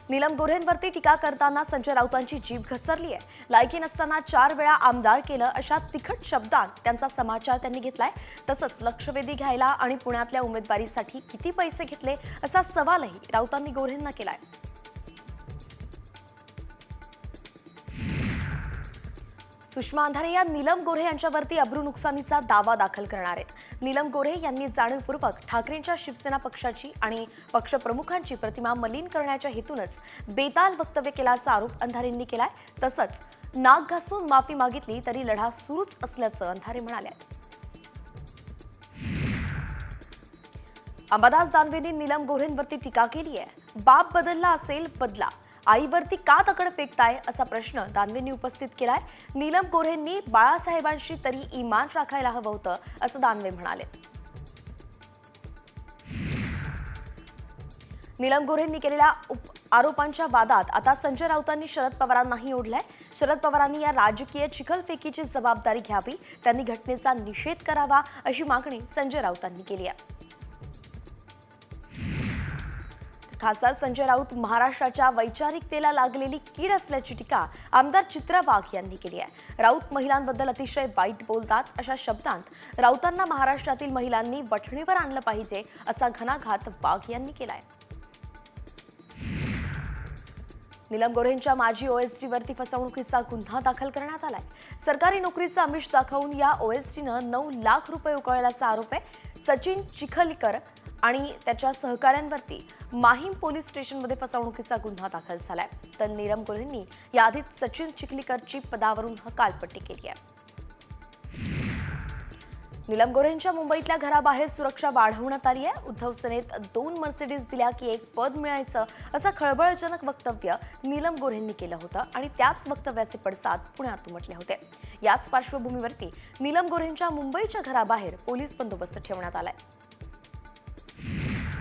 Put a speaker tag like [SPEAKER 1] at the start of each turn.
[SPEAKER 1] नीलम गोऱ्हेंवरती टीका करताना संजय राऊतांची जीभ घसरली आहे। लायकी नसताना 4 वेळा आमदार केलं अशा तिखट शब्दांत त्यांचा समाचार त्यांनी घेतलाय। तसंच लक्षवेधी घ्यायला आणि पुण्यातल्या उमेदवारीसाठी किती पैसे घेतले असा सवालही राऊतांनी गोऱ्हेंना केलाय। सुषमा अंधारे या नीलम गोऱ्हे यांच्यावरती अब्रू नुकसानीचा दावा दाखल करणार आहेत। नीलम गोऱ्हे यांनी जाणीवपूर्वक ठाकरेंच्या शिवसेना पक्षाची आणि पक्षप्रमुखांची प्रतिमा मलिन करण्याच्या हेतूनच बेताल वक्तव्य केल्याचा आरोप अंधारेंनी केलाय। तसंच नाक घासून माफी मागितली तरी लढा सुरूच असल्याचं अंधारे म्हणाले। अंबादास दानवेंनी नीलम गोऱ्हेंवरती टीका केली आहे। बाप बदलला असेल बदला, आईवरती का दगड फेकताय असा प्रश्न दानवेंनी उपस्थित केलाय। नीलम गोऱ्हेंनी बाळासाहेबांशी तरी इमान राखायला हवं होतं असं दानवे म्हणाले। नीलम गोऱ्हेंनी केलेल्या आरोपांच्या वादात आता संजय राऊतांनी शरद पवारांनाही ओढलंय। शरद पवारांनी या राजकीय चिखलफेकीची जबाबदारी घ्यावी, त्यांनी घटनेचा निषेध करावा अशी मागणी संजय राऊतांनी केली आहे। खासदार संजय राऊत महाराष्ट्राच्या वैचारिकतेला लागलेली कीड असल्याची टीका आमदार चित्रा वाघ यांनी केली आहे। राऊत महिलांबद्दल अतिशय वाईट बोलतात अशा शब्दांत राऊतांना महाराष्ट्रातील महिलांनी वठणीवर आणलं पाहिजे असा घणाघात वाघ यांनी केलाय। नीलम गोऱ्हेंच्या माजी ओएसडीवरती फसवणुकीचा गुन्हा दाखल करण्यात आलाय। सरकारी नोकरीचं आमिष दाखवून या ओएसडीनं 9 लाख रुपये उकळल्याचा आरोप आहे। सचिन चिखलीकर आणि त्याच्या सहकाऱ्यांवरती माहीम पोलीस स्टेशनमध्ये फसवणुकीचा गुन्हा दाखल झालाय। तर नीलम गोऱ्हेंनी याआधीच सचिन चिखलीकरची पदावरून हकालपट्टी केली आहे। नीलम गोऱ्हेंच्या मुंबईतल्या घराबाहेर सुरक्षा वाढवण्यात आली आहे। उद्धव सेनेत 2 मर्सिडीज दिल्या की 1 पद मिळायचं असं खळबळजनक वक्तव्य नीलम गोऱ्हेंनी केलं होतं आणि त्याच वक्तव्याचे पडसाद पुण्यात उमटले होते। याच पार्श्वभूमीवरती नीलम गोऱ्हेंच्या मुंबईच्या घराबाहेर पोलीस बंदोबस्त ठेवण्यात आलाय।